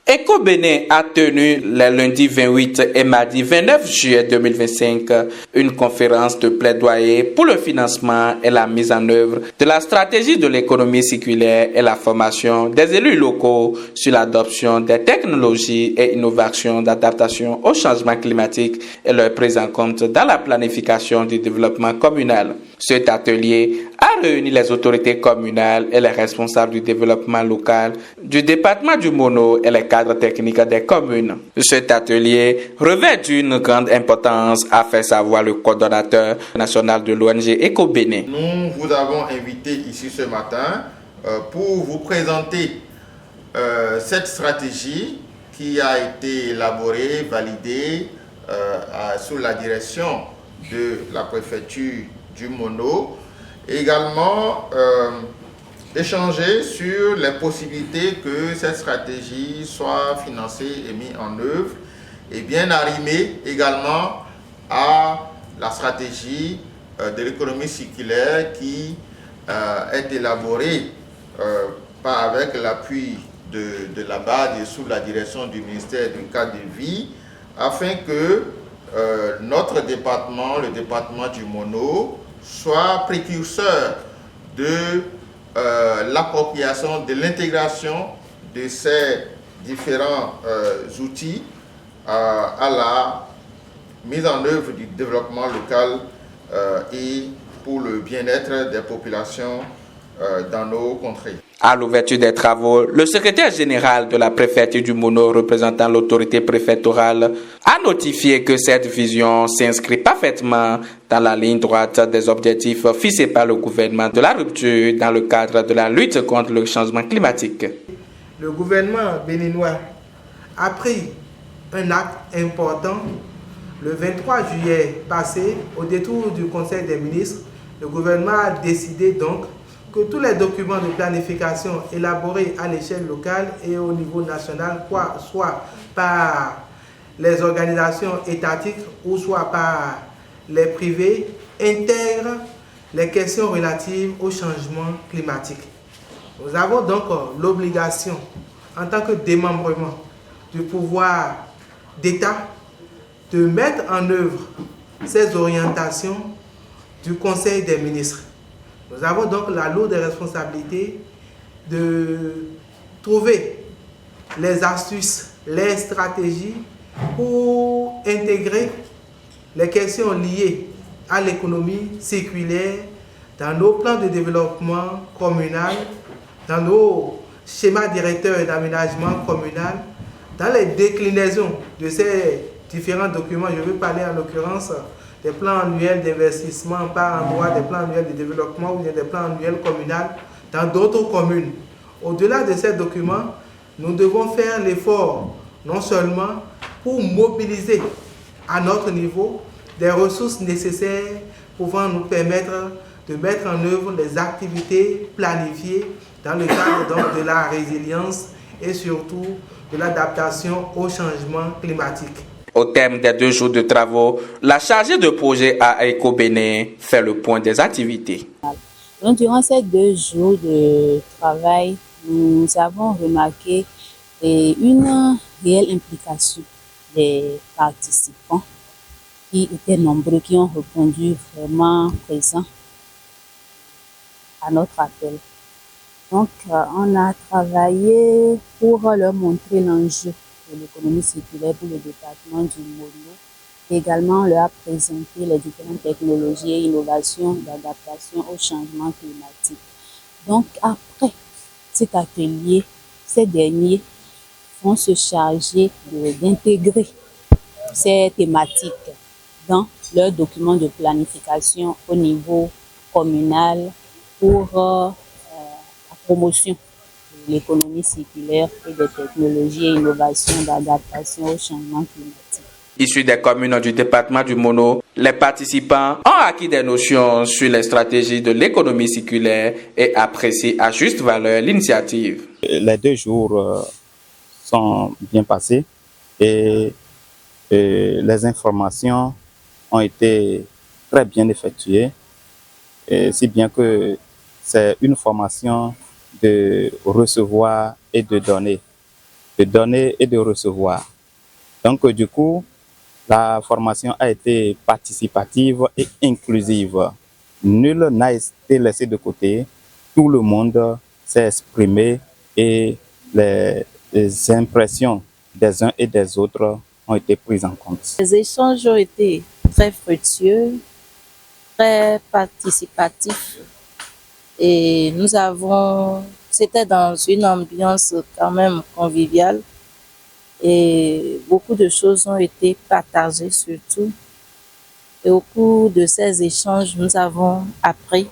Eco-Bénin a tenu les lundis 28 et mardi 29 juillet 2025 une conférence de plaidoyer pour le financement et la mise en œuvre de la stratégie de l'économie circulaire et la formation des élus locaux sur l'adoption des technologies et innovations d'adaptation au changement climatique et leur prise en compte dans la planification du développement communal. Cet atelier a réuni les autorités communales et les responsables du développement local du département du Mono et les cadres techniques des communes. Cet atelier revêt d'une grande importance, a fait savoir le coordonnateur national de l'ONG Eco-Bénin. Nous vous avons invité ici ce matin pour vous présenter cette stratégie qui a été élaborée, validée sous la direction de la préfecture du Mono. Également échanger sur les possibilités que cette stratégie soit financée et mise en œuvre et bien arrimée également à la stratégie de l'économie circulaire qui est élaborée avec l'appui de la BAD et sous la direction du ministère du cadre de vie afin que notre département, le département du Mono, soit précurseur de l'appropriation, de l'intégration de ces différents outils à la mise en œuvre du développement local et pour le bien-être des populations dans nos contrées. À l'ouverture des travaux, le secrétaire général de la préfecture du Mono, représentant l'autorité préfectorale, a notifié que cette vision s'inscrit parfaitement dans la ligne droite des objectifs fixés par le gouvernement de la rupture dans le cadre de la lutte contre le changement climatique. Le gouvernement béninois a pris un acte important. Le 23 juillet passé, au détour du Conseil des ministres, le gouvernement a décidé donc que tous les documents de planification élaborés à l'échelle locale et au niveau national, soit par les organisations étatiques ou soit par les privés, intègrent les questions relatives au changement climatique. Nous avons donc l'obligation, en tant que démembrement du pouvoir d'État, de mettre en œuvre ces orientations du Conseil des ministres. Nous avons donc la lourde responsabilité de trouver les astuces, les stratégies pour intégrer les questions liées à l'économie circulaire dans nos plans de développement communal, dans nos schémas directeurs d'aménagement communal, dans les déclinaisons de ces différents documents. Je veux parler en l'occurrence des plans annuels d'investissement par endroit, des plans annuels de développement ou bien des plans annuels communaux dans d'autres communes. Au-delà de ces documents, nous devons faire l'effort non seulement pour mobiliser à notre niveau des ressources nécessaires pouvant nous permettre de mettre en œuvre les activités planifiées dans le cadre donc de la résilience et surtout de l'adaptation au changement climatique. Au terme des 2 jours de travaux, la chargée de projet à Eco-Bénin fait le point des activités. Donc, durant ces 2 jours de travail, nous avons remarqué une réelle implication des participants qui étaient nombreux, qui ont répondu vraiment présents à notre appel. Donc, on a travaillé pour leur montrer l'enjeu de l'économie circulaire pour le département du Mono. Également, on leur a présenté les différentes technologies et innovations d'adaptation au changement climatique. Donc, après cet atelier, ces derniers vont se charger d'intégrer ces thématiques dans leurs documents de planification au niveau communal pour la promotion de l'économie circulaire et des technologies et innovations d'adaptation au changement climatique. Issus des communes du département du Mono, les participants ont acquis des notions sur les stratégies de l'économie circulaire et apprécient à juste valeur l'initiative. Les 2 jours sont bien passés et les informations ont été très bien effectuées, si bien que c'est une formation de recevoir et de donner. de donner et de recevoir. Donc, du coup, la formation a été participative et inclusive. Nul n'a été laissé de côté. Tout le monde s'est exprimé et les impressions des uns et des autres ont été prises en compte. Les échanges ont été très fructueux, très participatifs et c'était dans une ambiance quand même conviviale et beaucoup de choses ont été partagées surtout. Et au cours de ces échanges, nous avons appris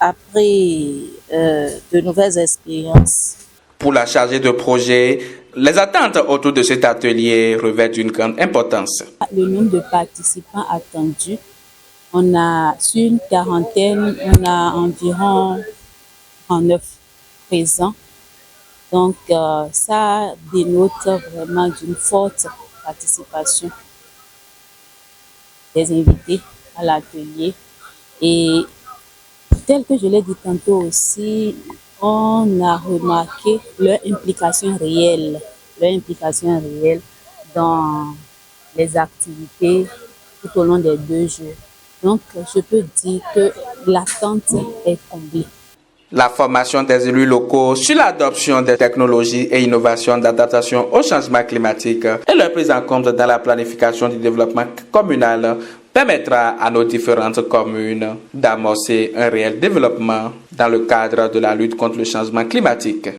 de nouvelles expériences. Pour la chargée de projet, les attentes autour de cet atelier revêtent une grande importance. Le nombre de participants attendus, on a sur une quarantaine, on a environ 39 présents. Donc ça dénote vraiment d'une forte participation des invités à l'atelier. Et tel que je l'ai dit tantôt aussi, on a remarqué leur implication réelle dans les activités tout au long des 2 jours. Donc, je peux dire que l'attente est comblée. La formation des élus locaux sur l'adoption des technologies et innovations d'adaptation au changement climatique et leur prise en compte dans la planification du développement communal permettra à nos différentes communes d'amorcer un réel développement dans le cadre de la lutte contre le changement climatique.